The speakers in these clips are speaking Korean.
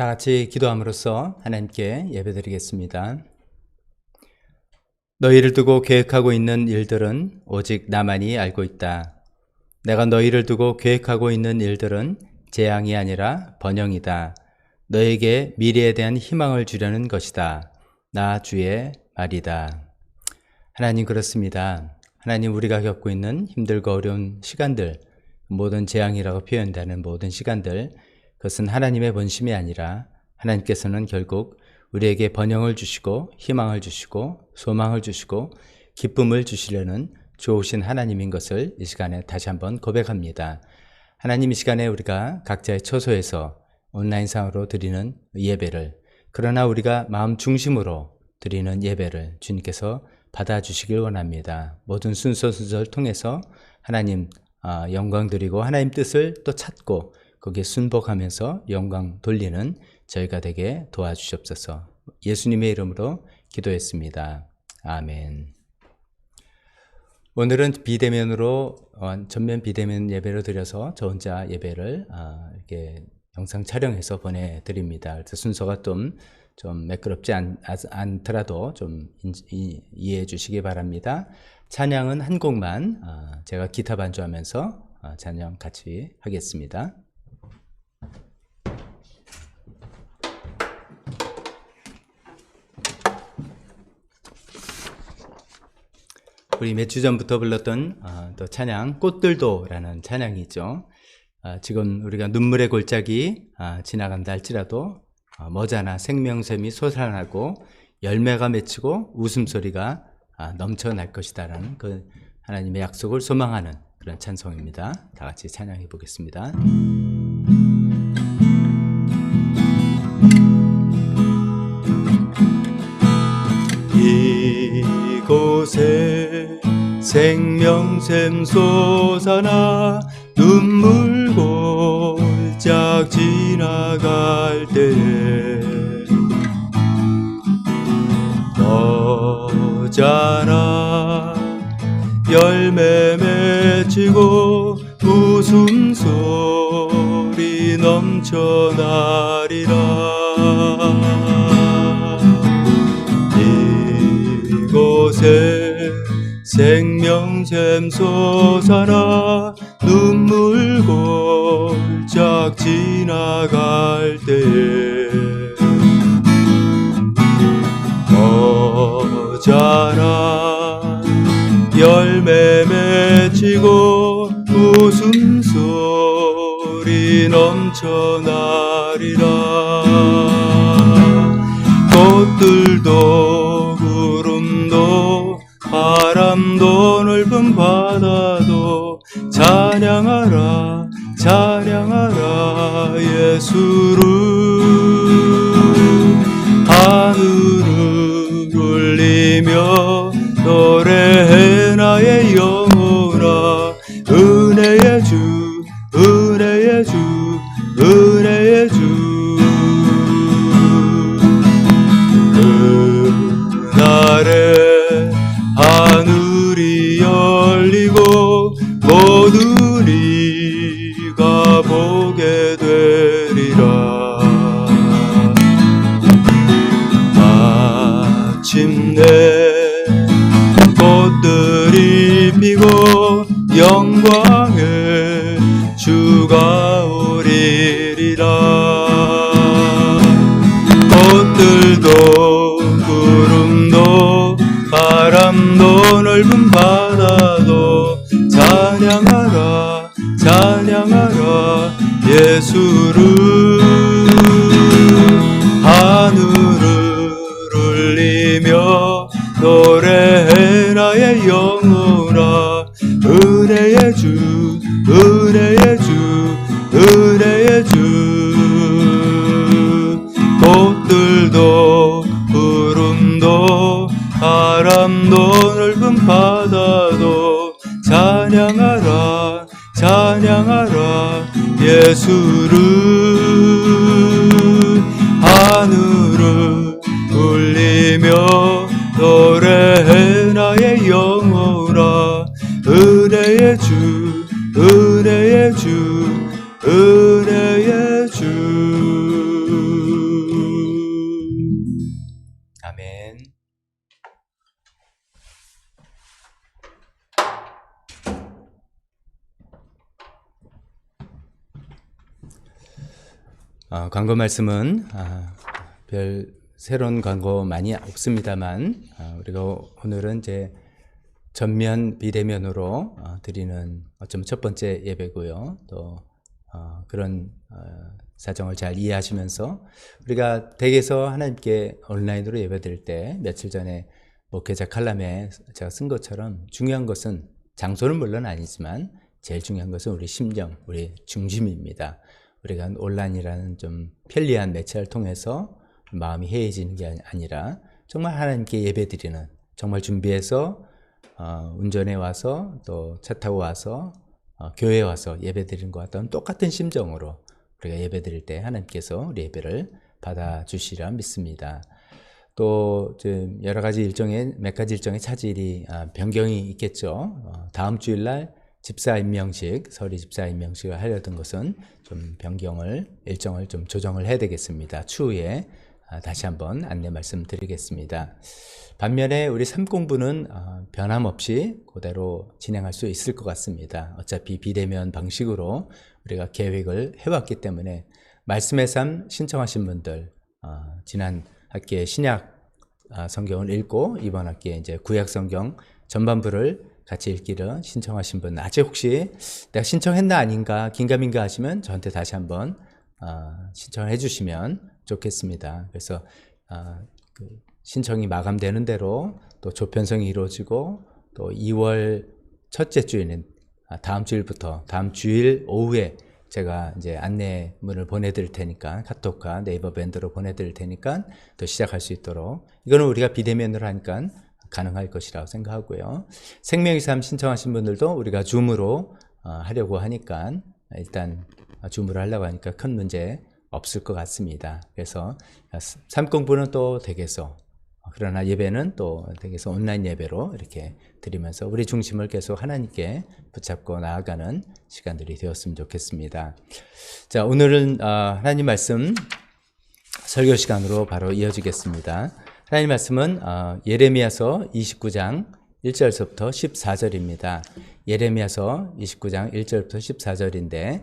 다 같이 기도함으로써 하나님께 예배드리겠습니다. 너희를 두고 계획하고 있는 일들은 오직 나만이 알고 있다. 내가 너희를 두고 계획하고 있는 일들은 재앙이 아니라 번영이다. 너에게 미래에 대한 희망을 주려는 것이다. 나 주의 말이다. 하나님, 그렇습니다. 하나님, 우리가 겪고 있는 힘들고 어려운 시간들, 모든 재앙이라고 표현되는 모든 시간들, 그것은 하나님의 본심이 아니라 하나님께서는 결국 우리에게 번영을 주시고 희망을 주시고 소망을 주시고 기쁨을 주시려는 좋으신 하나님인 것을 이 시간에 다시 한번 고백합니다. 하나님, 이 시간에 우리가 각자의 처소에서 온라인상으로 드리는 예배를, 그러나 우리가 마음 중심으로 드리는 예배를 주님께서 받아주시길 원합니다. 모든 순서를 통해서 하나님 영광 드리고 하나님 뜻을 또 찾고 거기에 순복하면서 영광 돌리는 저희가 되게 도와주시옵소서. 예수님의 이름으로 기도했습니다. 아멘. 오늘은 비대면으로 전면 비대면 예배를 드려서 저 혼자 예배를 이렇게 영상 촬영해서 보내드립니다. 그래서 순서가 좀 매끄럽지 않더라도 좀 이해해 주시기 바랍니다. 찬양은 한 곡만 제가 기타 반주하면서 찬양 같이 하겠습니다. 우리 몇 주 전부터 불렀던 또 찬양 꽃들도라는 찬양이 있죠. 지금 우리가 눈물의 골짜기 지나간다 할지라도 머지않아 생명샘이 솟아나고 열매가 맺히고 웃음소리가 넘쳐날 것이다라는 그 하나님의 약속을 소망하는 그런 찬송입니다. 다 같이 찬양해 보겠습니다. 이곳에 생명샘 솟아나 눈물 골짝 지나갈 때에 머지않아 열매 맺히고 웃음소리 넘쳐나리라. 이곳에 생명샘 솟아나 눈물 골짝 지나갈 때에 머지않아 열매 맺히고 웃음소리 넘쳐나리라. 꽃들도 구름도 바람도 넓은 바다도 찬양하라 찬양하라 예수를. 하늘을 울리며 노래해 나의 영혼아. 은혜의 주 은혜의 주 은혜의 주. 그날에 하늘이 열리고 모든 이가 보게 되리라. 마침내 꽃들이 피고 영광의 주가 오리리라. 꽃들도 구름도 바람도 넓은 바다도 찬양하라 찬양하라 예수를. 하늘을 울리며 노래해 나의 영혼아. 은혜의 주 은혜의 주 은혜의 주. 꽃들도 구름도 바람도 넓은 바다도 찬양하라 찬양하라 예수를. 하늘을 울리며 노래해 나의 영혼아. 은혜의 주 은혜의 주 은혜의 주. 광고 말씀은 별 새로운 광고 많이 없습니다만 우리가 오늘은 이제 전면 비대면으로 드리는 어쩌면 첫 번째 예배고요. 또 그런 사정을 잘 이해하시면서 우리가 댁에서 하나님께 온라인으로 예배드릴 때 며칠 전에 목회자 칼럼에 제가 쓴 것처럼 중요한 것은 장소는 물론 아니지만 제일 중요한 것은 우리 심령, 우리 중심입니다. 우리가 온라인이라는 좀 편리한 매체를 통해서 마음이 해해지는 게 아니라 정말 하나님께 예배드리는, 정말 준비해서 운전해 와서 또 차 타고 와서 교회에 와서 예배드리는 것과 똑같은 심정으로 우리가 예배드릴 때 하나님께서 우리 예배를 받아주시리라 믿습니다. 또 여러 가지 일정에 몇 가지 일정의 차질이 변경이 있겠죠. 다음 주일날 집사 임명식, 서리 집사 임명식을 하려던 것은 좀 일정을 좀 조정을 해야 되겠습니다. 추후에 다시 한번 안내 말씀드리겠습니다. 반면에 우리 삶공부는 변함없이 그대로 진행할 수 있을 것 같습니다. 어차피 비대면 방식으로 우리가 계획을 해왔기 때문에 말씀의 삶 신청하신 분들, 지난 학기에 신약 성경을 읽고 이번 학기에 이제 구약 성경 전반부를 같이 읽기를 신청하신 분, 아직 혹시 내가 신청했나 아닌가 긴가민가 하시면 저한테 다시 한번 신청을 해주시면 좋겠습니다. 그래서 신청이 마감되는 대로 또 조편성이 이루어지고 또 2월 첫째 주에는 다음 주일부터 다음 주일 오후에 제가 이제 안내문을 보내드릴 테니까 카톡과 네이버 밴드로 보내드릴 테니까 또 시작할 수 있도록, 이거는 우리가 비대면으로 하니까 가능할 것이라고 생각하고요. 생명의 삶 신청하신 분들도 우리가 줌으로 하려고 하니까 일단 줌으로 하려고 하니까 큰 문제 없을 것 같습니다. 그래서 삶공부는 또 댁에서, 그러나 예배는 또 댁에서 온라인 예배로 이렇게 드리면서 우리 중심을 계속 하나님께 붙잡고 나아가는 시간들이 되었으면 좋겠습니다. 자, 오늘은 하나님 말씀 설교 시간으로 바로 이어지겠습니다. 하나님 말씀은 예레미야서 29장 1절서부터 14절입니다. 예레미야서 29장 1절부터 14절인데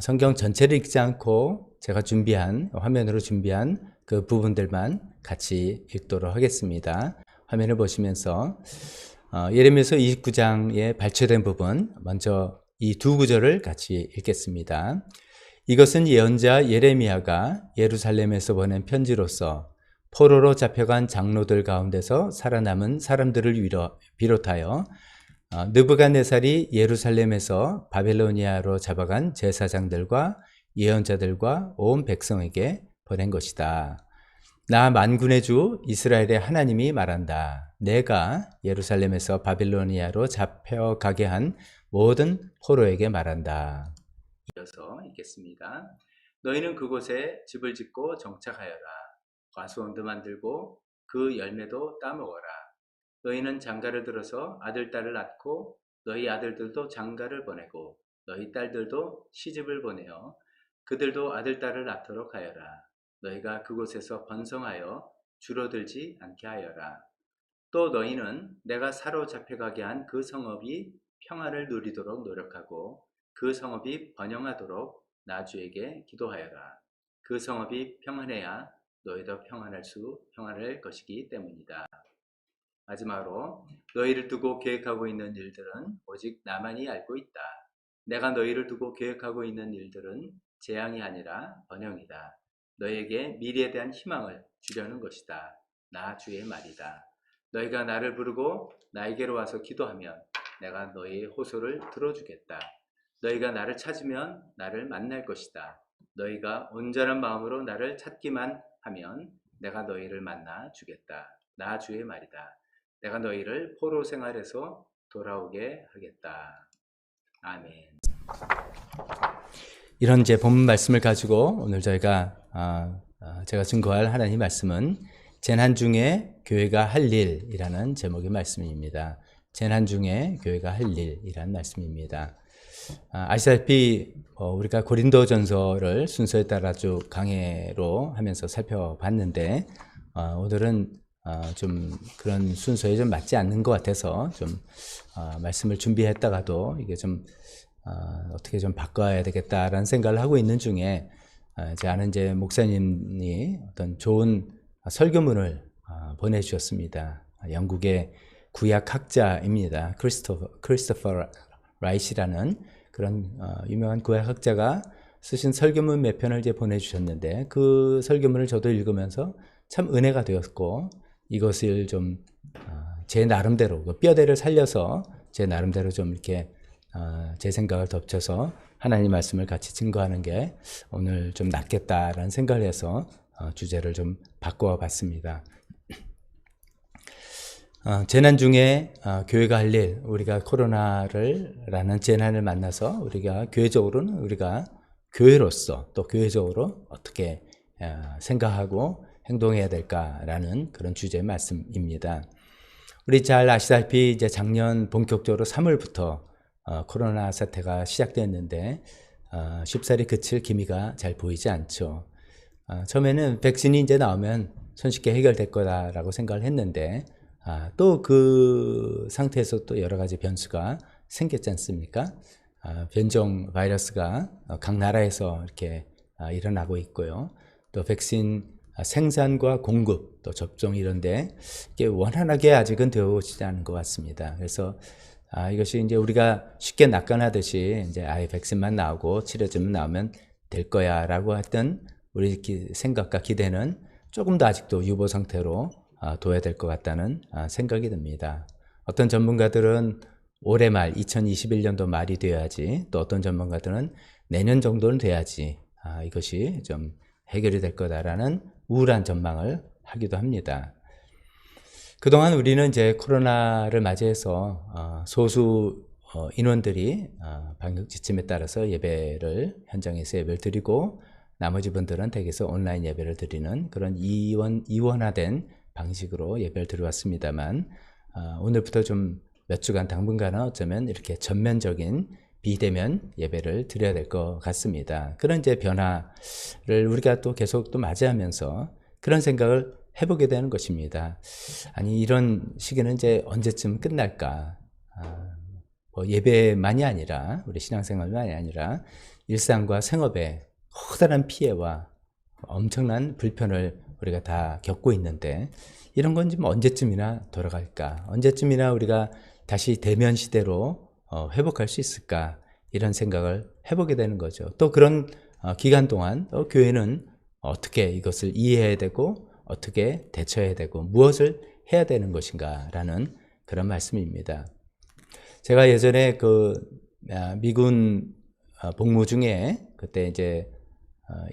성경 전체를 읽지 않고 제가 화면으로 준비한 그 부분들만 같이 읽도록 하겠습니다. 화면을 보시면서 예레미야서 29장에 발췌된 부분, 먼저 이 두 구절을 같이 읽겠습니다. 이것은 예언자 예레미야가 예루살렘에서 보낸 편지로서 포로로 잡혀간 장로들 가운데서 살아남은 사람들을 비롯하여 느부갓네살이 예루살렘에서 바벨로니아로 잡아간 제사장들과 예언자들과 온 백성에게 보낸 것이다. 나 만군의 주 이스라엘의 하나님이 말한다. 내가 예루살렘에서 바벨로니아로 잡혀가게 한 모든 포로에게 말한다. 이어서 읽겠습니다. 너희는 그곳에 집을 짓고 정착하여라. 과수원도 만들고 그 열매도 따먹어라. 너희는 장가를 들어서 아들, 딸을 낳고 너희 아들들도 장가를 보내고 너희 딸들도 시집을 보내어 그들도 아들, 딸을 낳도록 하여라. 너희가 그곳에서 번성하여 줄어들지 않게 하여라. 또 너희는 내가 사로잡혀가게 한 그 성읍이 평안을 누리도록 노력하고 그 성읍이 번영하도록 나 주에게 기도하여라. 그 성읍이 평안해야 너희도 평안할 것이기 때문이다. 마지막으로 너희를 두고 계획하고 있는 일들은 오직 나만이 알고 있다. 내가 너희를 두고 계획하고 있는 일들은 재앙이 아니라 번영이다. 너희에게 미래에 대한 희망을 주려는 것이다. 나 주의 말이다. 너희가 나를 부르고 나에게로 와서 기도하면 내가 너희의 호소를 들어주겠다. 너희가 나를 찾으면 나를 만날 것이다. 너희가 온전한 마음으로 나를 찾기만 하면 내가 너희를 만나 주겠다. 나 주의 말이다. 내가 너희를 포로 생활에서 돌아오게 하겠다. 아멘. 이런 제 본문 말씀을 가지고 오늘 제가 증거할 하나님 말씀은 재난 중에 교회가 할 일이라는 제목의 말씀입니다. 재난 중에 교회가 할 일이라는 말씀입니다. 아시다시피 우리가 고린도전서를 순서에 따라 쭉 강해로 하면서 살펴봤는데 오늘은 좀 그런 순서에 좀 맞지 않는 것 같아서 좀 말씀을 준비했다가도 이게 좀 어떻게 좀 바꿔야 되겠다라는 생각을 하고 있는 중에 제 아는 이제 목사님이 어떤 좋은 설교문을 보내주셨습니다. 영국의 구약학자입니다. 크리스토퍼 라이시라는 그런 유명한 구약학자가 쓰신 설교문 몇 편을 이제 보내주셨는데, 그 설교문을 저도 읽으면서 참 은혜가 되었고, 이것을 좀 제 나름대로 뼈대를 살려서 제 나름대로 좀 이렇게 제 생각을 덧쳐서 하나님 말씀을 같이 증거하는 게 오늘 좀 낫겠다라는 생각을 해서 주제를 좀 바꿔 봤습니다. 재난 중에 교회가 할 일, 우리가 라는 재난을 만나서 우리가 교회적으로는 우리가 교회로서 또 교회적으로 어떻게 생각하고 행동해야 될까라는 그런 주제의 말씀입니다. 우리 잘 아시다시피 이제 작년 본격적으로 3월부터 코로나 사태가 시작됐는데 쉽사리 그칠 기미가 잘 보이지 않죠. 처음에는 백신이 이제 나오면 손쉽게 해결될 거다라고 생각을 했는데 또 그 상태에서 또 여러 가지 변수가 생겼지 않습니까? 변종 바이러스가 각 나라에서 이렇게 일어나고 있고요. 또 백신 생산과 공급, 또 접종 이런데 이게 원활하게 아직은 되어오지 않은 것 같습니다. 그래서 이것이 이제 우리가 쉽게 낙관하듯이 이제 아예 백신만 나오고 치료제만 나오면 될 거야라고 했던 우리 생각과 기대는 조금 더 아직도 유보 상태로 둬야 될 것 같다는 생각이 듭니다. 어떤 전문가들은 올해 말 2021년도 말이 돼야지, 또 어떤 전문가들은 내년 정도는 돼야지 이것이 좀 해결이 될 거다라는 우울한 전망을 하기도 합니다. 그동안 우리는 이제 코로나를 맞이해서 소수 인원들이 방역 지침에 따라서 현장에서 예배를 드리고, 나머지 분들은 댁에서 온라인 예배를 드리는 그런 이원화된 방식으로 예배를 드려왔습니다만, 오늘부터 좀 몇 주간 당분간은 어쩌면 이렇게 전면적인 비대면 예배를 드려야 될 것 같습니다. 그런 이제 변화를 우리가 또 계속 또 맞이하면서 그런 생각을 해보게 되는 것입니다. 아니, 이런 시기는 이제 언제쯤 끝날까? 예배만이 아니라, 우리 신앙생활만이 아니라 일상과 생업에 커다란 피해와 엄청난 불편을 우리가 다 겪고 있는데, 이런 건 좀 언제쯤이나 돌아갈까? 언제쯤이나 우리가 다시 대면 시대로 회복할 수 있을까? 이런 생각을 해보게 되는 거죠. 또 그런 기간 동안 교회는 어떻게 이것을 이해해야 되고 어떻게 대처해야 되고 무엇을 해야 되는 것인가 라는 그런 말씀입니다. 제가 예전에 미군 복무 중에 그때 이제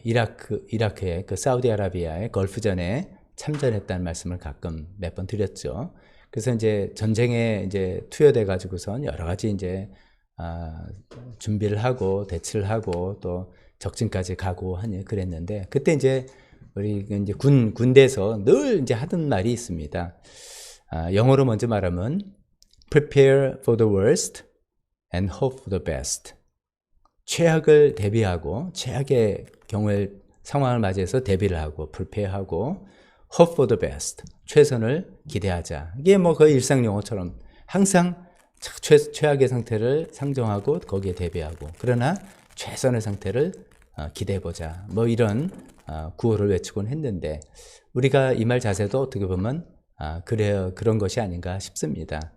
이라크의 사우디아라비아의 걸프전에 참전했다는 말씀을 가끔 몇 번 드렸죠. 그래서 이제 전쟁에 이제 투여돼 가지고선 여러 가지 이제 준비를 하고 대치를 하고 또 적진까지 가고 하니 그랬는데, 그때 이제 우리 이제 군대에서 늘 이제 하던 말이 있습니다. 영어로 먼저 말하면 prepare for the worst and hope for the best. 최악을 대비하고 최악의 상황을 맞이해서 대비를 하고 prepare하고 hope for the best. 최선을 기대하자. 이게 거의 일상 용어처럼 항상 최악의 상태를 상정하고 거기에 대비하고, 그러나 최선의 상태를 기대해보자. 이런 구호를 외치곤 했는데, 우리가 이 말 자세도 어떻게 보면 그런 것이 아닌가 싶습니다.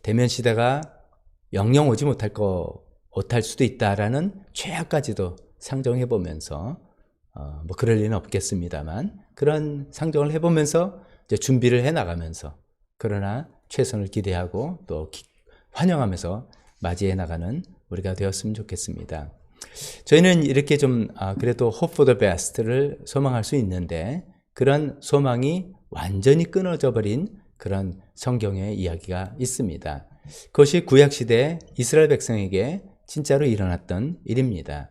대면 시대가 영영 오지 못할 수도 있다라는 최악까지도 상정해보면서 그럴 리는 없겠습니다만, 그런 상정을 해보면서 이제 준비를 해나가면서, 그러나 최선을 기대하고 또 환영하면서 맞이해 나가는 우리가 되었으면 좋겠습니다. 저희는 이렇게 좀 그래도 hope for the best를 소망할 수 있는데, 그런 소망이 완전히 끊어져 버린 그런 성경의 이야기가 있습니다. 그것이 구약시대 이스라엘 백성에게 진짜로 일어났던 일입니다.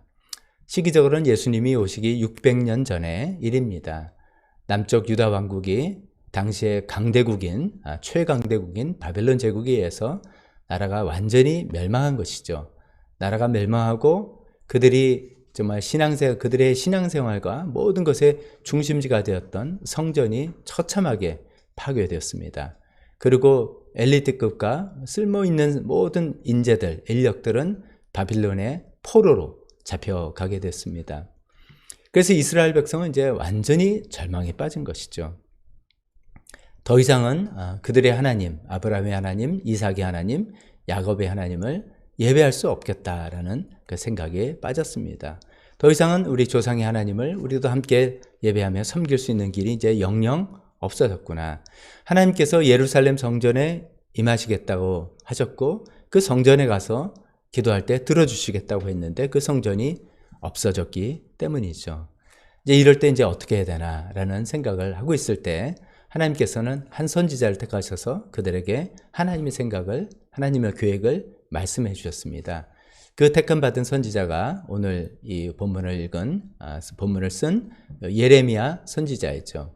시기적으로는 예수님이 오시기 600년 전의 일입니다. 남쪽 유다 왕국이 당시의 최강대국인 바벨론 제국에 의해서 나라가 완전히 멸망한 것이죠. 나라가 멸망하고 그들이 정말 그들의 신앙생활과 모든 것의 중심지가 되었던 성전이 처참하게 파괴되었습니다. 그리고 엘리트급과 쓸모있는 모든 인재들, 인력들은 바빌론의 포로로 잡혀가게 됐습니다. 그래서 이스라엘 백성은 이제 완전히 절망에 빠진 것이죠. 더 이상은 그들의 하나님, 아브라함의 하나님, 이삭의 하나님, 야곱의 하나님을 예배할 수 없겠다라는 그 생각에 빠졌습니다. 더 이상은 우리 조상의 하나님을 우리도 함께 예배하며 섬길 수 있는 길이 이제 영영 없어졌구나. 하나님께서 예루살렘 성전에 임하시겠다고 하셨고 그 성전에 가서 기도할 때 들어주시겠다고 했는데 그 성전이 없어졌기 때문이죠. 이제 이럴 때 이제 어떻게 해야 되나라는 생각을 하고 있을 때 하나님께서는 한 선지자를 택하셔서 그들에게 하나님의 생각을, 하나님의 계획을 말씀해 주셨습니다. 그 택함 받은 선지자가 오늘 이 본문을 쓴 예레미야 선지자였죠.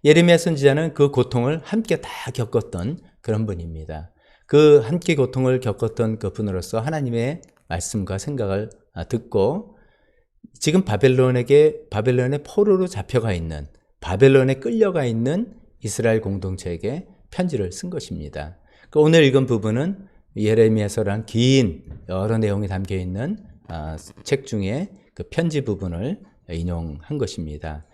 예레미야 선지자는 그 고통을 함께 다 겪었던 그런 분입니다. 그 함께 고통을 겪었던 그 분으로서 하나님의 말씀과 생각을 듣고 지금 바벨론의 포로로 잡혀가 있는, 바벨론에 끌려가 있는 이스라엘 공동체에게 편지를 쓴 것입니다. 오늘 읽은 부분은 예레미야서란 긴 여러 내용이 담겨 있는 책 중에 그 편지 부분을 인용한 것입니다.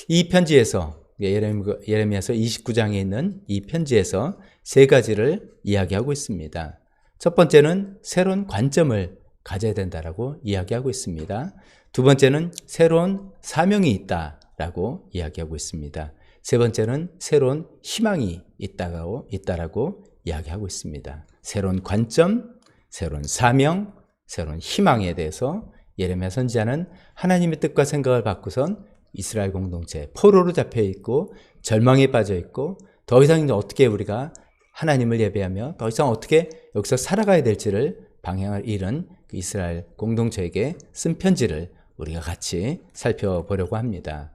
이 편지에서 예레미야서 29장에 있는 이 편지에서 세 가지를 이야기하고 있습니다. 첫 번째는 새로운 관점을 가져야 된다라고 이야기하고 있습니다. 두 번째는 새로운 사명이 있다라고 이야기하고 있습니다. 세 번째는 새로운 희망이 있다라고 이야기하고 있습니다. 새로운 관점, 새로운 사명, 새로운 희망에 대해서 예레미야 선지자는 하나님의 뜻과 생각을 바꾸선 이스라엘 공동체 포로로 잡혀 있고 절망에 빠져 있고 더 이상 이제 어떻게 우리가 하나님을 예배하며 더 이상 어떻게 여기서 살아가야 될지를 방향을 잃은 그 이스라엘 공동체에게 쓴 편지를 우리가 같이 살펴보려고 합니다.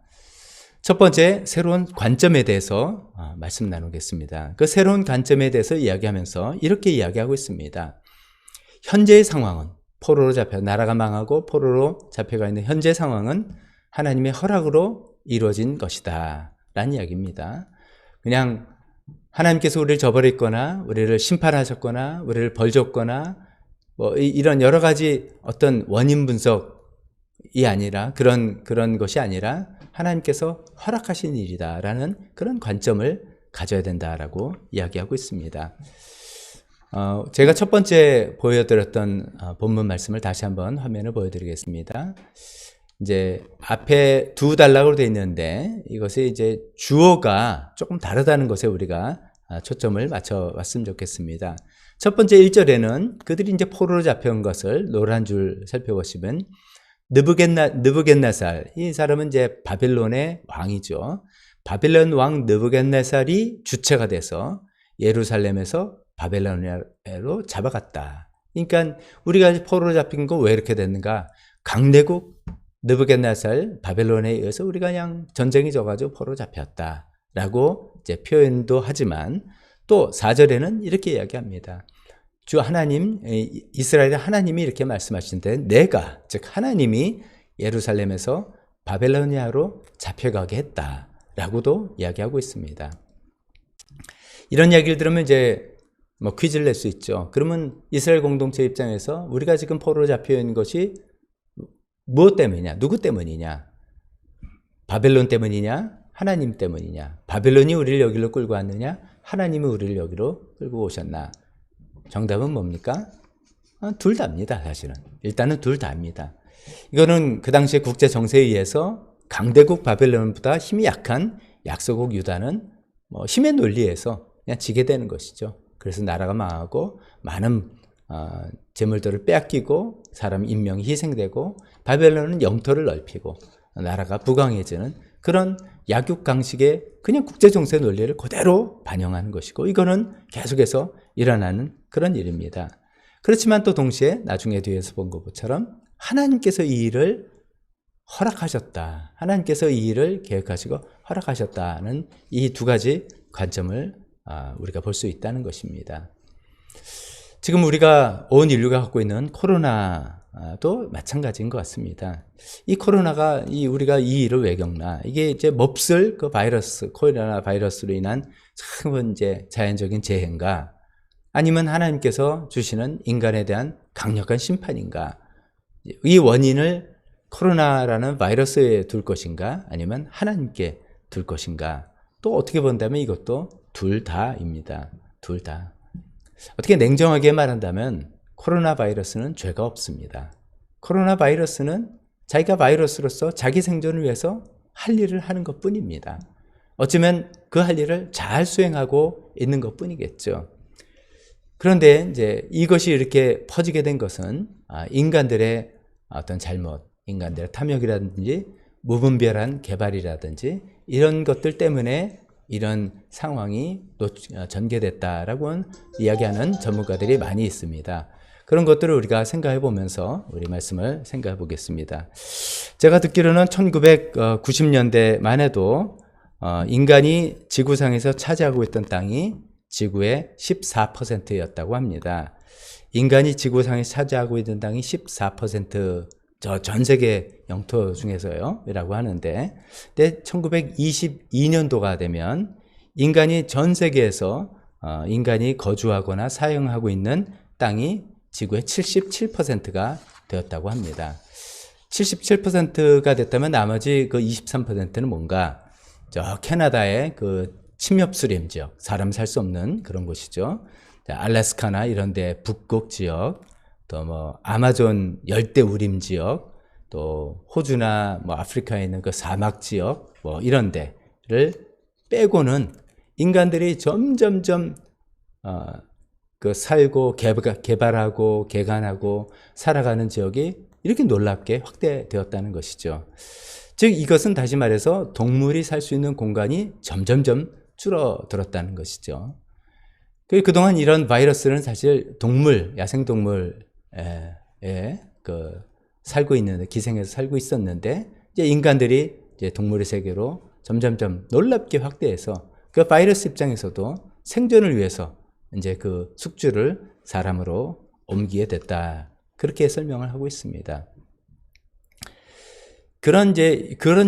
첫 번째, 새로운 관점에 대해서 말씀 나누겠습니다. 그 새로운 관점에 대해서 이야기하면서 이렇게 이야기하고 있습니다. 현재의 상황은 포로로 나라가 망하고 포로로 잡혀가 있는 현재 상황은 하나님의 허락으로 이루어진 것이다 라는 이야기입니다. 그냥 하나님께서 우리를 저버렸거나 우리를 심판하셨거나 우리를 벌 줬거나 이런 여러 가지 어떤 원인 분석이 아니라 그런 것이 아니라 하나님께서 허락하신 일이다라는 그런 관점을 가져야 된다라고 이야기하고 있습니다. 제가 첫 번째 보여드렸던 본문 말씀을 다시 한번 화면을 보여드리겠습니다. 이제 앞에 두 단락으로 되어 있는데 이것이 이제 주어가 조금 다르다는 것에 우리가 초점을 맞춰 왔으면 좋겠습니다. 첫 번째 1절에는 그들이 이제 포로로 잡혀온 것을 노란 줄 살펴보시면 느부갓네살, 이 사람은 이제 바벨론의 왕이죠. 바벨론 왕 느부갓네살이 주체가 돼서 예루살렘에서 바벨론으로 잡아갔다. 그러니까 우리가 포로로 잡힌 거 왜 이렇게 됐는가? 강대국 느부갓네살 바벨론에 의해서 우리가 그냥 전쟁이 져가지고 포로로 잡혔다라고 이제 표현도 하지만 또 4절에는 이렇게 이야기합니다. 주 하나님, 이스라엘의 하나님이 이렇게 말씀하시는데 내가, 즉 하나님이 예루살렘에서 바벨로니아로 잡혀가게 했다라고도 이야기하고 있습니다. 이런 이야기를 들으면 이제 퀴즈를 낼 수 있죠. 그러면 이스라엘 공동체 입장에서 우리가 지금 포로로 잡혀 있는 것이 무엇 때문이냐? 누구 때문이냐? 바벨론 때문이냐? 하나님 때문이냐? 바벨론이 우리를 여기로 끌고 왔느냐? 하나님이 우리를 여기로 끌고 오셨나? 정답은 뭡니까? 둘 다입니다, 사실은. 일단은 둘 다입니다. 이거는 그 당시에 국제 정세에 의해서 강대국 바벨론보다 힘이 약한 약소국 유다는 힘의 논리에서 그냥 지게 되는 것이죠. 그래서 나라가 망하고 많은 재물들을 빼앗기고 사람 인명이 희생되고 바벨론은 영토를 넓히고 나라가 부강해지는 그런 약육강식의 그냥 국제정세 논리를 그대로 반영하는 것이고 이거는 계속해서 일어나는 그런 일입니다. 그렇지만 또 동시에 나중에 뒤에서 본 것처럼 하나님께서 이 일을 허락하셨다. 하나님께서 이 일을 계획하시고 허락하셨다는 이 두 가지 관점을 우리가 볼 수 있다는 것입니다. 지금 우리가 온 인류가 갖고 있는 코로나도 마찬가지인 것 같습니다. 이 코로나가 우리가 이 일을 왜 겪나? 이게 이제 몹쓸 그 바이러스, 코로나 바이러스로 인한 참 이제 자연적인 재해인가? 아니면 하나님께서 주시는 인간에 대한 강력한 심판인가? 이 원인을 코로나라는 바이러스에 둘 것인가 아니면 하나님께 둘 것인가? 또 어떻게 본다면 이것도 둘 다입니다. 둘 다. 어떻게 냉정하게 말한다면 코로나 바이러스는 죄가 없습니다. 코로나 바이러스는 자기가 바이러스로서 자기 생존을 위해서 할 일을 하는 것 뿐입니다. 어쩌면 그 할 일을 잘 수행하고 있는 것 뿐이겠죠. 그런데 이제 이것이 이렇게 퍼지게 된 것은 인간들의 어떤 잘못, 인간들의 탐욕이라든지 무분별한 개발이라든지 이런 것들 때문에 이런 상황이 전개됐다라고 이야기하는 전문가들이 많이 있습니다. 그런 것들을 우리가 생각해 보면서 우리 말씀을 생각해 보겠습니다. 제가 듣기로는 1990년대만 해도 인간이 지구상에서 차지하고 있던 땅이 지구의 14%였다고 합니다. 인간이 지구상에서 차지하고 있는 땅이 14% 전 세계 영토 중에서요 라고 하는데, 근데 1922년도가 되면 인간이 전 세계에서 인간이 거주하거나 사용하고 있는 땅이 지구의 77%가 되었다고 합니다. 77%가 됐다면 나머지 그 23%는 뭔가 저 캐나다의 그 침엽수림 지역, 사람 살 수 없는 그런 곳이죠. 알래스카나 이런 데 북극 지역, 또 뭐 아마존 열대 우림 지역, 또 호주나 뭐 아프리카에 있는 그 사막 지역 뭐 이런 데를 빼고는 인간들이 점점점 그 살고 개발하고 개간하고 살아가는 지역이 이렇게 놀랍게 확대되었다는 것이죠. 즉 이것은 다시 말해서 동물이 살 수 있는 공간이 점점점 줄어들었다는 것이죠. 그동안 이런 바이러스는 사실 동물, 야생동물에 살고 있는데, 기생해서 살고 있었는데, 이제 인간들이 이제 동물의 세계로 점점점 놀랍게 확대해서 그 바이러스 입장에서도 생존을 위해서 이제 그 숙주를 사람으로 옮기게 됐다. 그렇게 설명을 하고 있습니다. 그런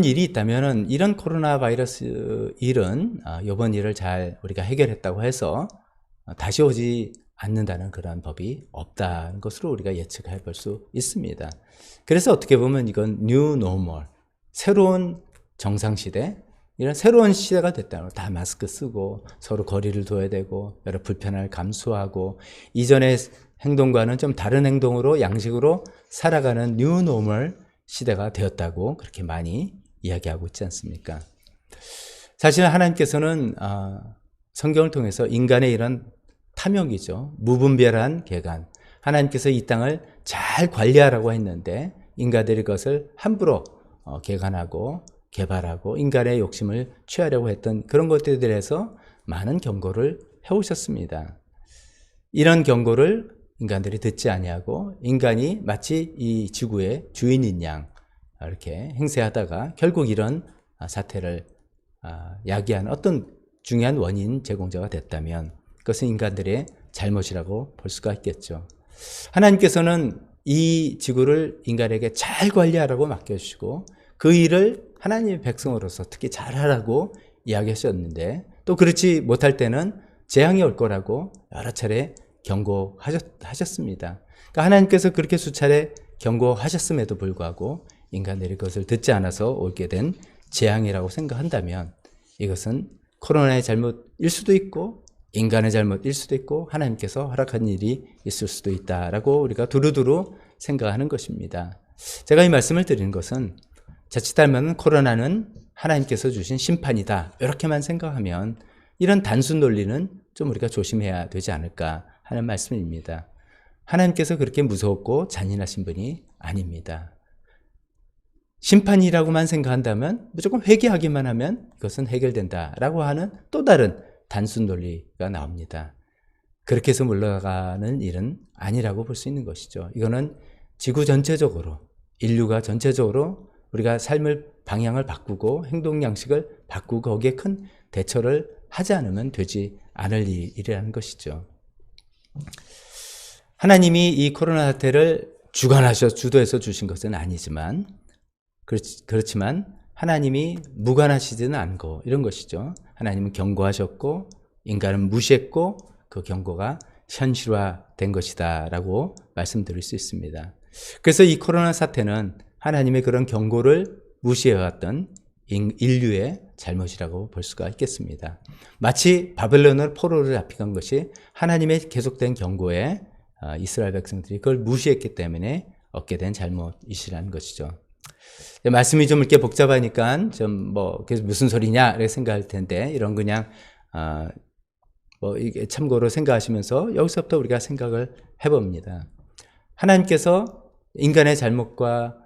일이 있다면은 이런 코로나 바이러스 일은 이번 일을 잘 우리가 해결했다고 해서 다시 오지 않는다는 그런 법이 없다는 것으로 우리가 예측해 볼 수 있습니다. 그래서 어떻게 보면 이건 new normal, 새로운 정상시대, 이런 새로운 시대가 됐다는 거. 다 마스크 쓰고 서로 거리를 둬야 되고 여러 불편함을 감수하고 이전의 행동과는 좀 다른 행동으로 양식으로 살아가는 new normal 시대가 되었다고 그렇게 많이 이야기하고 있지 않습니까? 사실 하나님께서는 성경을 통해서 인간의 이런 탐욕이죠. 무분별한 개간. 하나님께서 이 땅을 잘 관리하라고 했는데 인간들이 그것을 함부로 개간하고 개발하고 인간의 욕심을 취하려고 했던 그런 것들에 대해서 많은 경고를 해오셨습니다. 이런 경고를 인간들이 듣지 아니하고 인간이 마치 이 지구의 주인인 양 이렇게 행세하다가 결국 이런 사태를 야기한 어떤 중요한 원인 제공자가 됐다면 그것은 인간들의 잘못이라고 볼 수가 있겠죠. 하나님께서는 이 지구를 인간에게 잘 관리하라고 맡겨주시고 그 일을 하나님의 백성으로서 특히 잘하라고 이야기하셨는데 또 그렇지 못할 때는 재앙이 올 거라고 여러 차례 경고하셨습니다. 그러니까 하나님께서 그렇게 수차례 경고하셨음에도 불구하고 인간들이 그것을 듣지 않아서 오게 된 재앙이라고 생각한다면 이것은 코로나의 잘못일 수도 있고 인간의 잘못일 수도 있고 하나님께서 허락한 일이 있을 수도 있다라고 우리가 두루두루 생각하는 것입니다. 제가 이 말씀을 드리는 것은 자칫하면 코로나는 하나님께서 주신 심판이다 이렇게만 생각하면 이런 단순 논리는 좀 우리가 조심해야 되지 않을까 하는 말씀입니다. 하나님께서 그렇게 무섭고 잔인하신 분이 아닙니다. 심판이라고만 생각한다면 무조건 회개하기만 하면 이것은 해결된다라고 하는 또 다른 단순 논리가 나옵니다. 그렇게 해서 물러가는 일은 아니라고 볼 수 있는 것이죠. 이거는 지구 전체적으로 인류가 전체적으로 우리가 삶을 방향을 바꾸고 행동 양식을 바꾸고 거기에 큰 대처를 하지 않으면 되지 않을 일이라는 것이죠. 하나님이 이 코로나 사태를 주도해서 주신 것은 아니지만 그렇지만 하나님이 무관하시지는 않고 이런 것이죠. 하나님은 경고하셨고 인간은 무시했고 그 경고가 현실화된 것이다 라고 말씀드릴 수 있습니다. 그래서 이 코로나 사태는 하나님의 그런 경고를 무시해왔던 인류의 잘못이라고 볼 수가 있겠습니다. 마치 바벨론을 포로로 잡혀간 것이 하나님의 계속된 경고에 이스라엘 백성들이 그걸 무시했기 때문에 얻게 된 잘못이시라는 것이죠. 말씀이 좀 이렇게 복잡하니까 좀 그게 무슨 소리냐 이렇게 생각할 텐데 이런 그냥 이게 참고로 생각하시면서 여기서부터 우리가 생각을 해봅니다. 하나님께서 인간의 잘못과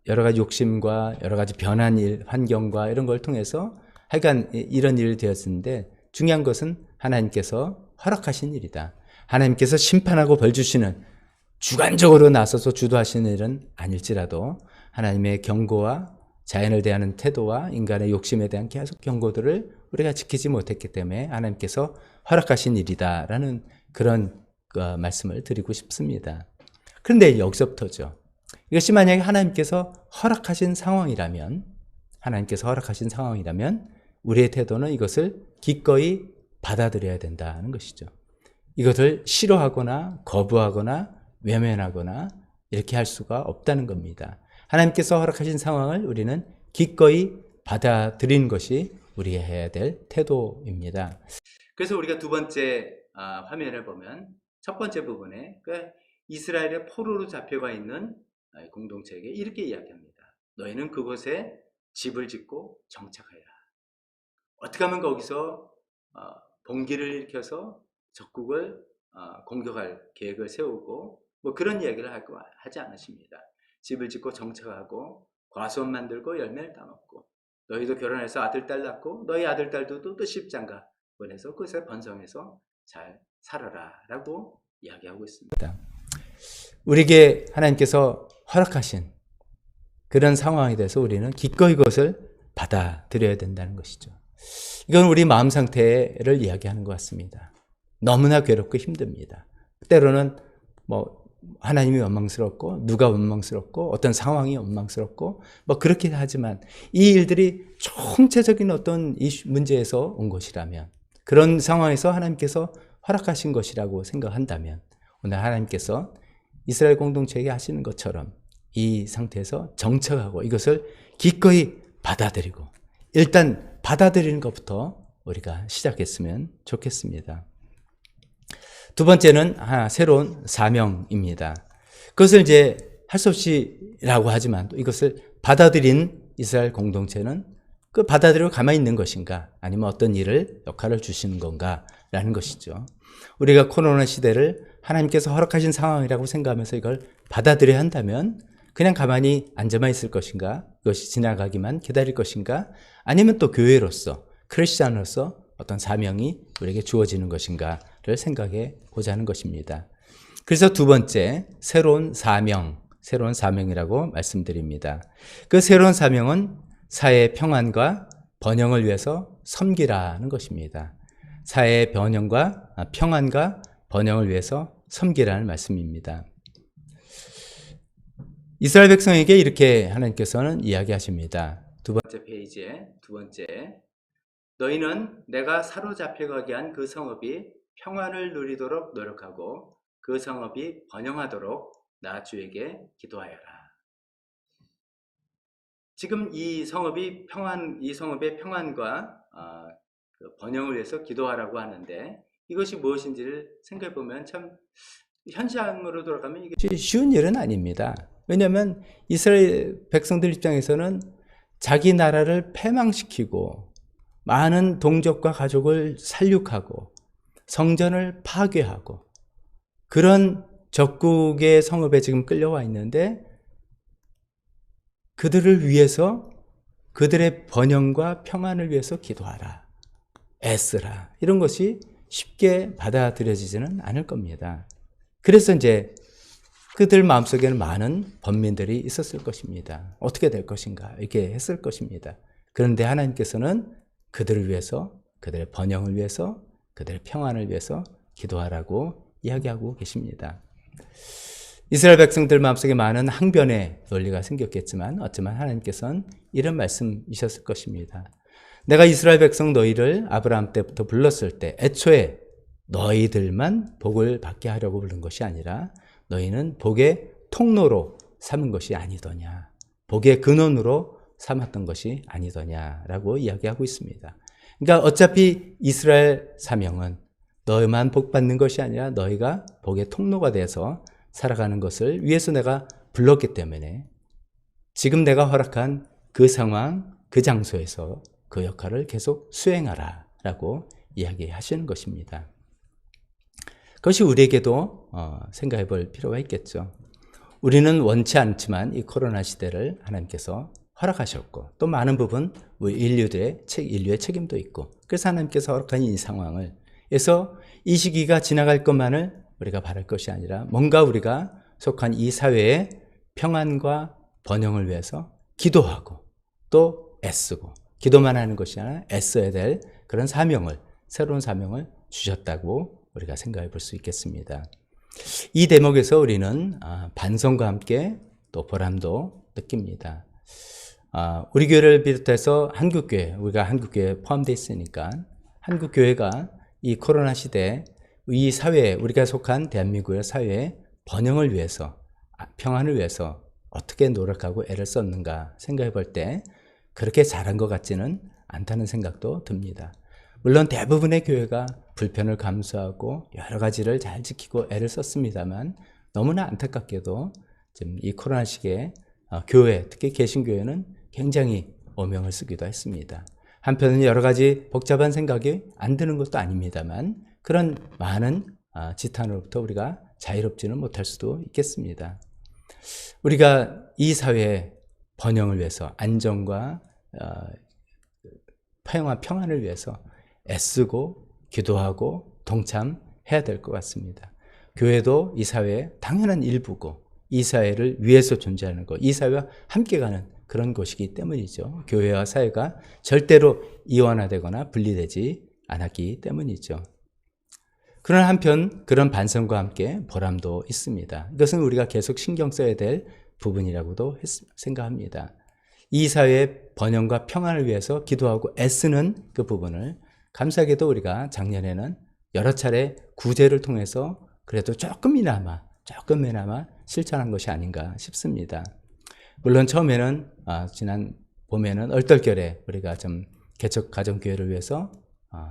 여러 가지 욕심과 여러 가지 변한 일, 환경과 이런 걸 통해서 하여간 이런 일이 되었는데 중요한 것은 하나님께서 허락하신 일이다. 하나님께서 심판하고 벌 주시는 주관적으로 나서서 주도하시는 일은 아닐지라도 하나님의 경고와 자연을 대하는 태도와 인간의 욕심에 대한 계속 경고들을 우리가 지키지 못했기 때문에 하나님께서 허락하신 일이다라는 그런 말씀을 드리고 싶습니다. 그런데 여기서부터죠. 이것이 만약에 하나님께서 허락하신 상황이라면 우리의 태도는 이것을 기꺼이 받아들여야 된다는 것이죠. 이것을 싫어하거나 거부하거나 외면하거나 이렇게 할 수가 없다는 겁니다. 하나님께서 허락하신 상황을 우리는 기꺼이 받아들이는 것이 우리가 해야 될 태도입니다. 그래서 우리가 두 번째 화면을 보면 첫 번째 부분에 이스라엘의 포로로 잡혀가 있는 공동체에게 이렇게 이야기합니다. 너희는 그곳에 집을 짓고 정착하여라. 어떻게 하면 거기서 봉기를 일으켜서 적국을 공격할 계획을 세우고 그런 이야기를 하지 않으십니다. 집을 짓고 정착하고 과수원 만들고 열매를 따먹고 너희도 결혼해서 아들, 딸 낳고 너희 아들, 딸도 또 십장가 보내서 그것에 번성해서 잘 살아라 라고 이야기하고 있습니다. 우리에게 하나님께서 허락하신 그런 상황에 대해서 우리는 기꺼이 그것을 받아들여야 된다는 것이죠. 이건 우리 마음 상태를 이야기하는 것 같습니다. 너무나 괴롭고 힘듭니다. 때로는 하나님이 원망스럽고 누가 원망스럽고 어떤 상황이 원망스럽고 그렇긴 하지만 이 일들이 총체적인 어떤 이 문제에서 온 것이라면 그런 상황에서 하나님께서 허락하신 것이라고 생각한다면 오늘 하나님께서 이스라엘 공동체에게 하시는 것처럼 이 상태에서 정착하고 이것을 기꺼이 받아들이고 일단 받아들이는 것부터 우리가 시작했으면 좋겠습니다. 두 번째는 새로운 사명입니다. 그것을 이제 할 수 없이라고 하지만 또 이것을 받아들인 이스라엘 공동체는 그 받아들이고 가만히 있는 것인가 아니면 어떤 역할을 주시는 건가 라는 것이죠. 우리가 코로나 시대를 하나님께서 허락하신 상황이라고 생각하면서 이걸 받아들여야 한다면 그냥 가만히 앉아만 있을 것인가 그것이 지나가기만 기다릴 것인가 아니면 또 교회로서 크리스찬으로서 어떤 사명이 우리에게 주어지는 것인가를 생각해 보자는 것입니다. 그래서 두 번째 새로운 사명이라고 말씀드립니다. 그 새로운 사명은 사회의 평안과 번영을 위해서 섬기라는 것입니다. 사회의 평안과 번영을 위해서 섬기라는 말씀입니다. 이스라엘 백성에게 이렇게 하나님께서는 이야기하십니다. 두 번째 페이지에 두 번째 너희는 내가 사로잡혀가게 한 그 성읍이 평안을 누리도록 노력하고 그 성읍이 번영하도록 나 주에게 기도하여라. 지금 이 성읍의 평안과 번영을 위해서 기도하라고 하는데 이것이 무엇인지를 생각해 보면 참 현장으로 돌아가면 이게 쉬운 일은 아닙니다. 왜냐하면 이스라엘 백성들 입장에서는 자기 나라를 패망시키고 많은 동족과 가족을 살육하고 성전을 파괴하고 그런 적국의 성읍에 지금 끌려와 있는데 그들을 위해서 그들의 번영과 평안을 위해서 기도하라, 애쓰라 이런 것이 쉽게 받아들여지지는 않을 겁니다. 그래서 이제 그들 마음속에는 많은 번민들이 있었을 것입니다. 어떻게 될 것인가 이렇게 했을 것입니다. 그런데 하나님께서는 그들을 위해서 그들의 번영을 위해서 그들의 평안을 위해서 기도하라고 이야기하고 계십니다. 이스라엘 백성들 마음속에 많은 항변의 논리가 생겼겠지만 어쩌면 하나님께서는 이런 말씀이셨을 것입니다. 내가 이스라엘 백성 너희를 아브라함 때부터 불렀을 때 애초에 너희들만 복을 받게 하려고 부른 것이 아니라 너희는 복의 통로로 삼은 것이 아니더냐. 복의 근원으로 삼았던 것이 아니더냐라고 이야기하고 있습니다. 그러니까 어차피 이스라엘 사명은 너희만 복 받는 것이 아니라 너희가 복의 통로가 돼서 살아가는 것을 위해서 내가 불렀기 때문에 지금 내가 허락한 그 상황, 그 장소에서 그 역할을 계속 수행하라 라고 이야기하시는 것입니다. 그것이 우리에게도 생각해 볼 필요가 있겠죠. 우리는 원치 않지만 이 코로나 시대를 하나님께서 허락하셨고 또 많은 부분 우리 인류의 책임도 있고 그래서 하나님께서 허락한 이 상황을 그래서 이 시기가 지나갈 것만을 우리가 바랄 것이 아니라 뭔가 우리가 속한 이 사회의 평안과 번영을 위해서 기도하고 또 애쓰고 기도만 하는 것이 아니라 애써야 될 그런 사명을 새로운 사명을 주셨다고 우리가 생각해 볼 수 있겠습니다. 이 대목에서 우리는 반성과 함께 또 보람도 느낍니다. 우리 교회를 비롯해서 한국교회, 우리가 한국교회에 포함되어 있으니까 한국교회가 이 코로나 시대에 이 사회에 우리가 속한 대한민국의 사회의 번영을 위해서 평안을 위해서 어떻게 노력하고 애를 썼는가 생각해 볼 때 그렇게 잘한 것 같지는 않다는 생각도 듭니다. 물론 대부분의 교회가 불편을 감수하고 여러 가지를 잘 지키고 애를 썼습니다만 너무나 안타깝게도 지금 이 코로나 시기에 교회, 특히 개신교회는 굉장히 오명을 쓰기도 했습니다. 한편은 여러 가지 복잡한 생각이 안 드는 것도 아닙니다만 그런 많은 지탄으로부터 우리가 자유롭지는 못할 수도 있겠습니다. 우리가 이 사회의 번영을 위해서 안정과 평안을 위해서 애쓰고 기도하고 동참해야 될 것 같습니다. 교회도 이 사회의 당연한 일부고 이 사회를 위해서 존재하는 것, 이 사회와 함께 가는 그런 곳이기 때문이죠. 교회와 사회가 절대로 이원화되거나 분리되지 않았기 때문이죠. 그러나 한편 그런 반성과 함께 보람도 있습니다. 이것은 우리가 계속 신경 써야 될 부분이라고도 생각합니다. 이 사회의 번영과 평안을 위해서 기도하고 애쓰는 그 부분을 감사하게도 우리가 작년에는 여러 차례 구제를 통해서 그래도 조금이나마 실천한 것이 아닌가 싶습니다. 물론 처음에는 지난 봄에는 얼떨결에 우리가 좀 개척 가정교회를 위해서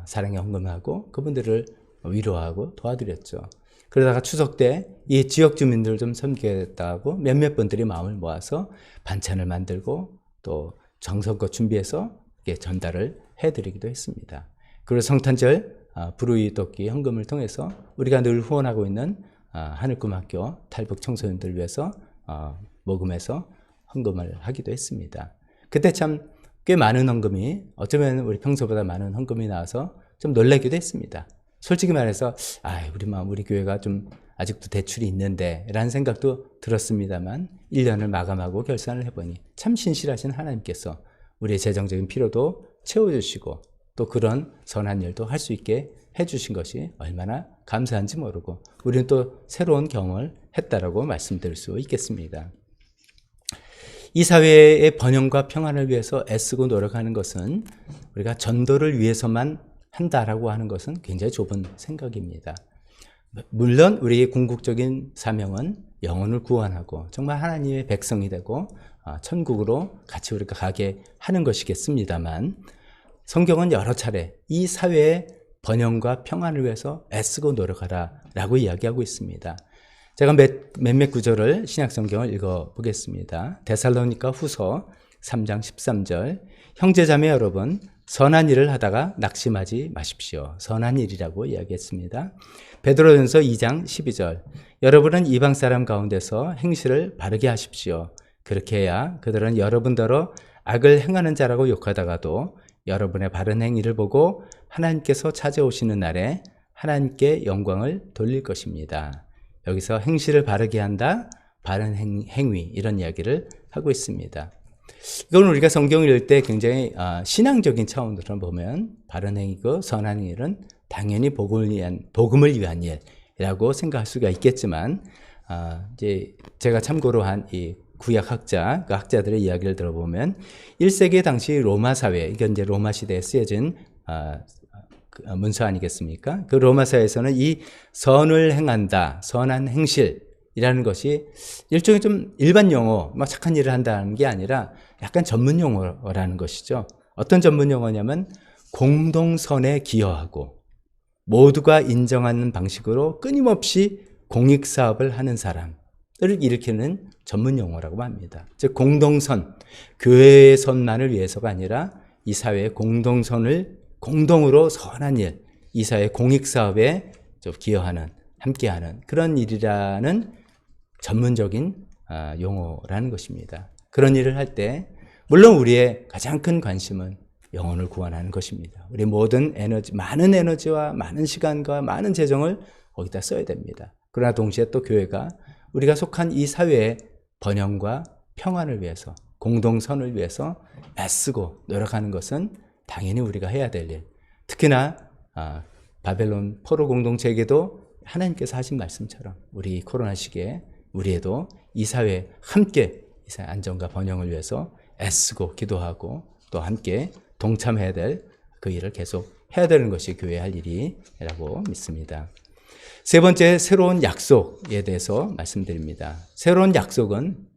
사랑의 헌금하고 그분들을 위로하고 도와드렸죠. 그러다가 추석 때 이 지역 주민들 좀 섬기겠다고 몇몇 분들이 마음을 모아서 반찬을 만들고 또 정성껏 준비해서 전달을 해드리기도 했습니다. 그리고 성탄절 불우이 돕기 헌금을 통해서 우리가 늘 후원하고 있는 하늘꿈학교 탈북 청소년들을 위해서 모금해서 헌금을 하기도 했습니다. 그때 참 꽤 많은 헌금이 어쩌면 우리 평소보다 많은 헌금이 나와서 좀 놀라기도 했습니다. 솔직히 말해서 우리 교회가 좀 아직도 대출이 있는데 라는 생각도 들었습니다만 1년을 마감하고 결산을 해보니 참 신실하신 하나님께서 우리의 재정적인 필요도 채워주시고 또 그런 선한 일도 할 수 있게 해주신 것이 얼마나 감사한지 모르고 우리는 또 새로운 경험을 했다라고 말씀드릴 수 있겠습니다. 이 사회의 번영과 평안을 위해서 애쓰고 노력하는 것은 우리가 전도를 위해서만 한다라고 하는 것은 굉장히 좁은 생각입니다. 물론 우리의 궁극적인 사명은 영혼을 구원하고 정말 하나님의 백성이 되고 천국으로 같이 우리가 가게 하는 것이겠습니다만 성경은 여러 차례 이 사회의 번영과 평안을 위해서 애쓰고 노력하라라고 이야기하고 있습니다. 제가 몇몇 구절을 신약성경을 읽어보겠습니다. 데살로니가 후서 3장 13절 형제자매 여러분 선한 일을 하다가 낙심하지 마십시오. 선한 일이라고 이야기했습니다. 베드로전서 2장 12절 여러분은 이방 사람 가운데서 행실을 바르게 하십시오. 그렇게 해야 그들은 여러분더러 악을 행하는 자라고 욕하다가도 여러분의 바른 행위를 보고 하나님께서 찾아오시는 날에 하나님께 영광을 돌릴 것입니다. 여기서 행실을 바르게 한다, 바른 행위 이런 이야기를 하고 있습니다. 이건 우리가 성경을 읽을 때 굉장히 신앙적인 차원으로 보면 바른 행위고 선한 일은 당연히 복음을 위한 일이라고 생각할 수가 있겠지만 이제 제가 참고로 한 이 구약 학자, 그 학자들의 이야기를 들어보면 1세기 당시 로마 사회, 이건 이제 로마 시대에 쓰여진 문서 아니겠습니까? 그 로마 사회에서는 이 선을 행한다, 선한 행실 이라는 것이 일종의 좀 일반 용어, 막 착한 일을 한다는 게 아니라 약간 전문 용어라는 것이죠. 어떤 전문 용어냐면 공동선에 기여하고 모두가 인정하는 방식으로 끊임없이 공익사업을 하는 사람을 일으키는 전문 용어라고 합니다. 즉 공동선, 교회의 선만을 위해서가 아니라 이 사회의 공동선을 공동으로 선한 일, 이 사회 공익사업에 좀 기여하는, 함께하는 그런 일이라는 전문적인 용어라는 것입니다. 그런 일을 할 때 물론 우리의 가장 큰 관심은 영혼을 구원하는 것입니다. 우리 모든 에너지, 많은 에너지와 많은 시간과 많은 재정을 거기다 써야 됩니다. 그러나 동시에 또 교회가 우리가 속한 이 사회의 번영과 평안을 위해서, 공동선을 위해서 애쓰고 노력하는 것은 당연히 우리가 해야 될 일. 특히나 바벨론 포로 공동체에게도 하나님께서 하신 말씀처럼 우리 코로나 시기에 우리에도 이 사회에 함께 이 사회 안정과 번영을 위해서 애쓰고 기도하고 또 함께 동참해야 될 그 일을 계속 해야 되는 것이 교회의 할 일이라고 믿습니다. 세 번째, 새로운 약속에 대해서 말씀드립니다. 새로운 약속은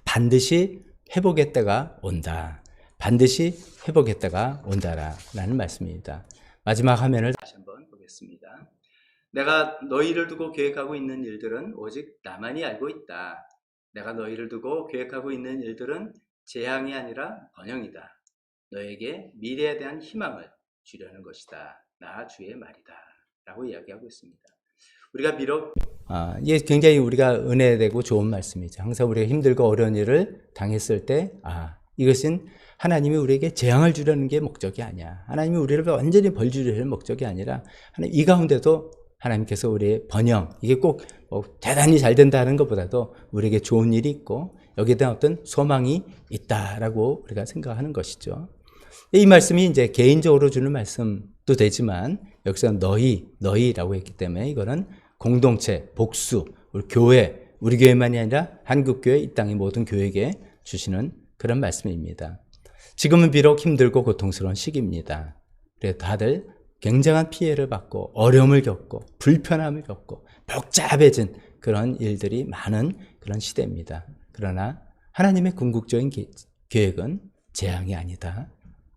반드시 회복의 때가 온다. 반드시 회복의 때가 온다라는 말씀입니다. 마지막 화면을 다시 한번 보겠습니다. 내가 너희를 두고 계획하고 있는 일들은 오직 나만이 알고 있다. 내가 너희를 두고 계획하고 있는 일들은 재앙이 아니라 번영이다. 너에게 미래에 대한 희망을 주려는 것이다. 나 주의 말이다. 라고 이야기하고 있습니다. 우리가 비록 이게 굉장히 우리가 은혜되고 좋은 말씀이죠. 항상 우리가 힘들고 어려운 일을 당했을 때 이것은 하나님이 우리에게 재앙을 주려는 게 목적이 아니야. 하나님이 우리를 완전히 벌 주려는 목적이 아니라 하나님 이 가운데도 하나님께서 우리의 번영, 이게 꼭 대단히 잘 된다는 것보다도 우리에게 좋은 일이 있고 여기에 대한 어떤 소망이 있다라고 우리가 생각하는 것이죠. 이 말씀이 이제 개인적으로 주는 말씀도 되지만 여기서 너희라고 했기 때문에 이거는 공동체, 복수, 우리 교회, 우리 교회만이 아니라 한국교회, 이 땅의 모든 교회에게 주시는 그런 말씀입니다. 지금은 비록 힘들고 고통스러운 시기입니다. 그래서 다들 굉장한 피해를 받고 어려움을 겪고 불편함을 겪고 복잡해진 그런 일들이 많은 그런 시대입니다. 그러나 하나님의 궁극적인 계획은 재앙이 아니다.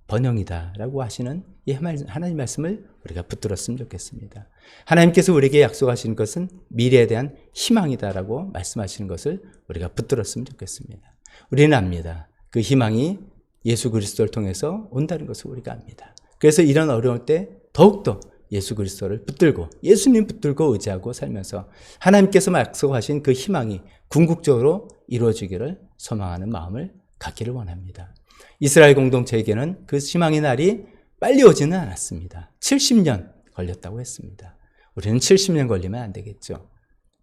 번영이다 라고 하시는 이 하나님 말씀을 우리가 붙들었으면 좋겠습니다. 하나님께서 우리에게 약속하시는 것은 미래에 대한 희망이다 라고 말씀하시는 것을 우리가 붙들었으면 좋겠습니다. 우리는 압니다. 그 희망이 예수 그리스도를 통해서 온다는 것을 우리가 압니다. 그래서 이런 어려울 때 더욱더 예수 그리스도를 붙들고 예수님 붙들고 의지하고 살면서 하나님께서 약속하신 그 희망이 궁극적으로 이루어지기를 소망하는 마음을 갖기를 원합니다. 이스라엘 공동체에게는 그 희망의 날이 빨리 오지는 않았습니다. 70년 걸렸다고 했습니다. 우리는 70년 걸리면 안 되겠죠.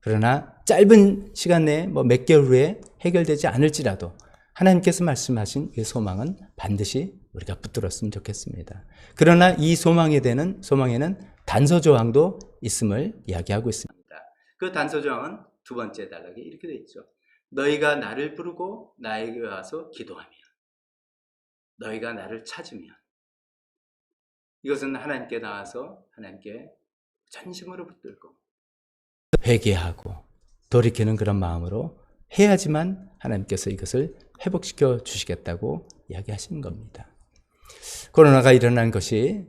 그러나 짧은 시간 내에 몇 개월 후에 해결되지 않을지라도 하나님께서 말씀하신 이 소망은 반드시 우리가 붙들었으면 좋겠습니다. 그러나 이 소망에는 단서조항도 있음을 이야기하고 있습니다. 그 단서조항은 두 번째 단락에 이렇게 되어 있죠. 너희가 나를 부르고 나에게 와서 기도하면, 너희가 나를 찾으면, 이것은 하나님께 나와서 하나님께 전심으로 붙들고 회개하고 돌이키는 그런 마음으로 해야지만 하나님께서 이것을 회복시켜 주시겠다고 이야기하시는 겁니다. 코로나가 일어난 것이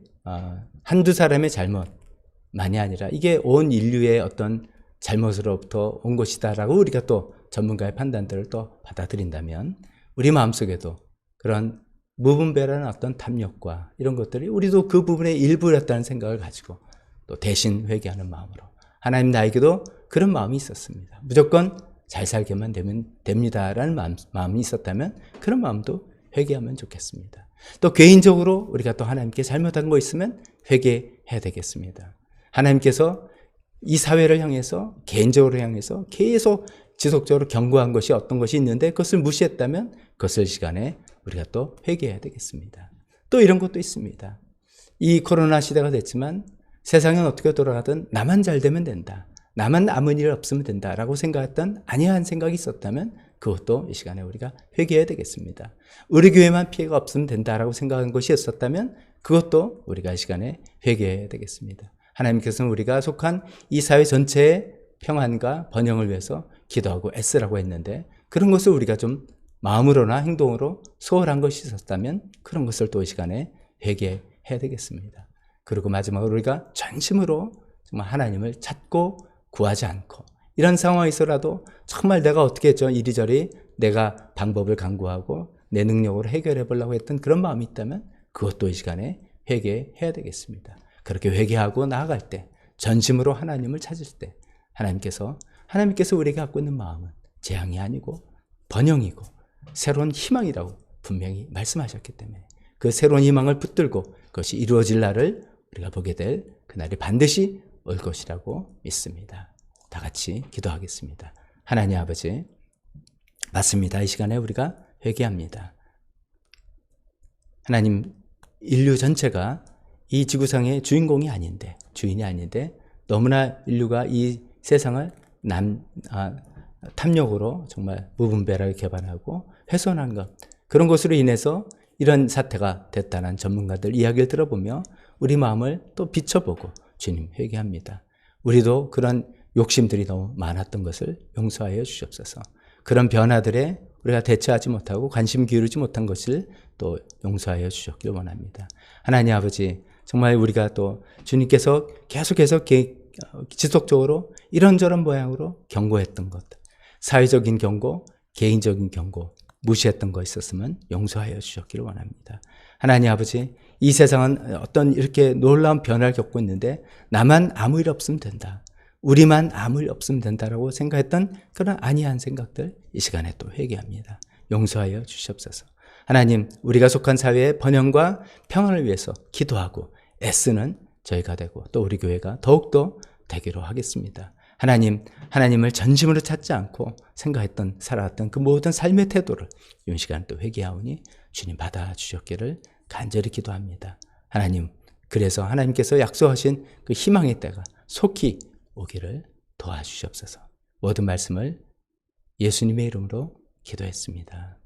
한두 사람의 잘못만이 아니라 이게 온 인류의 어떤 잘못으로부터 온 것이다라고 우리가 또 전문가의 판단들을 또 받아들인다면 우리 마음속에도 그런 무분별한 어떤 탐욕과 이런 것들이 우리도 그 부분의 일부였다는 생각을 가지고 또 대신 회개하는 마음으로 하나님 나에게도 그런 마음이 있었습니다. 무조건 잘 살게만 되면 됩니다라는 마음이 있었다면 그런 마음도 회개하면 좋겠습니다. 또 개인적으로 우리가 또 하나님께 잘못한 거 있으면 회개해야 되겠습니다. 하나님께서 이 사회를 향해서 개인적으로 향해서 계속 지속적으로 경고한 것이 어떤 것이 있는데 그것을 무시했다면 그것을 시간에 우리가 또 회개해야 되겠습니다. 또 이런 것도 있습니다. 이 코로나 시대가 됐지만 세상은 어떻게 돌아가든 나만 잘 되면 된다. 나만 아무 일 없으면 된다라고 생각했던 아니한 생각이 있었다면 그것도 이 시간에 우리가 회개해야 되겠습니다. 우리 교회만 피해가 없으면 된다라고 생각한 것이 있었다면 그것도 우리가 이 시간에 회개해야 되겠습니다. 하나님께서는 우리가 속한 이 사회 전체에 평안과 번영을 위해서 기도하고 애쓰라고 했는데 그런 것을 우리가 좀 마음으로나 행동으로 소홀한 것이 있었다면 그런 것을 또 이 시간에 회개해야 되겠습니다. 그리고 마지막으로 우리가 전심으로 정말 하나님을 찾고 구하지 않고 이런 상황에서라도 정말 내가 어떻게 했죠? 이리저리 내가 방법을 강구하고 내 능력으로 해결해 보려고 했던 그런 마음이 있다면 그것도 이 시간에 회개해야 되겠습니다. 그렇게 회개하고 나아갈 때 전심으로 하나님을 찾을 때 하나님께서 우리가 갖고 있는 마음은 재앙이 아니고 번영이고 새로운 희망이라고 분명히 말씀하셨기 때문에 그 새로운 희망을 붙들고 그것이 이루어질 날을 우리가 보게 될 그날이 반드시 올 것이라고 믿습니다. 다 같이 기도하겠습니다. 하나님 아버지, 맞습니다. 이 시간에 우리가 회개합니다. 하나님, 인류 전체가 이 지구상의 주인공이 아닌데, 주인이 아닌데 너무나 인류가 이 세상을 탐욕으로 정말 무분별하게 개발하고 훼손한 것, 그런 것으로 인해서 이런 사태가 됐다는 전문가들 이야기를 들어보며 우리 마음을 또 비춰보고 주님 회개합니다. 우리도 그런 욕심들이 너무 많았던 것을 용서하여 주시옵소서. 그런 변화들에 우리가 대처하지 못하고 관심 기울이지 못한 것을 또 용서하여 주셨길 원합니다. 하나님 아버지, 정말 우리가 또 주님께서 계속해서 지속적으로 이런저런 모양으로 경고했던 것, 사회적인 경고, 개인적인 경고, 무시했던 거 있었으면 용서하여 주셨기를 원합니다. 하나님 아버지, 이 세상은 어떤 이렇게 놀라운 변화를 겪고 있는데 나만 아무 일 없으면 된다, 우리만 아무 일 없으면 된다라고 생각했던 그런 아니한 생각들 이 시간에 또 회개합니다. 용서하여 주시옵소서. 하나님, 우리가 속한 사회의 번영과 평안을 위해서 기도하고 애쓰는 저희가 되고 또 우리 교회가 더욱더 되기로 하겠습니다. 하나님을 전심으로 찾지 않고 생각했던 살아왔던 그 모든 삶의 태도를 이 시간 또 회개하오니 주님 받아주셨기를 간절히 기도합니다. 하나님, 그래서 하나님께서 약속하신 그 희망의 때가 속히 오기를 도와주시옵소서. 모든 말씀을 예수님의 이름으로 기도했습니다.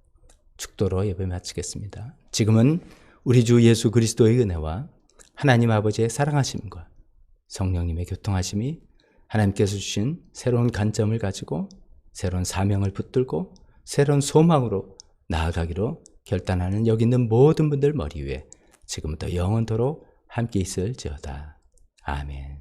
축도로 예배 마치겠습니다. 지금은 우리 주 예수 그리스도의 은혜와 하나님 아버지의 사랑하심과 성령님의 교통하심이 하나님께서 주신 새로운 관점을 가지고 새로운 사명을 붙들고 새로운 소망으로 나아가기로 결단하는 여기 있는 모든 분들 머리 위에 지금부터 영원토록 함께 있을지어다. 아멘.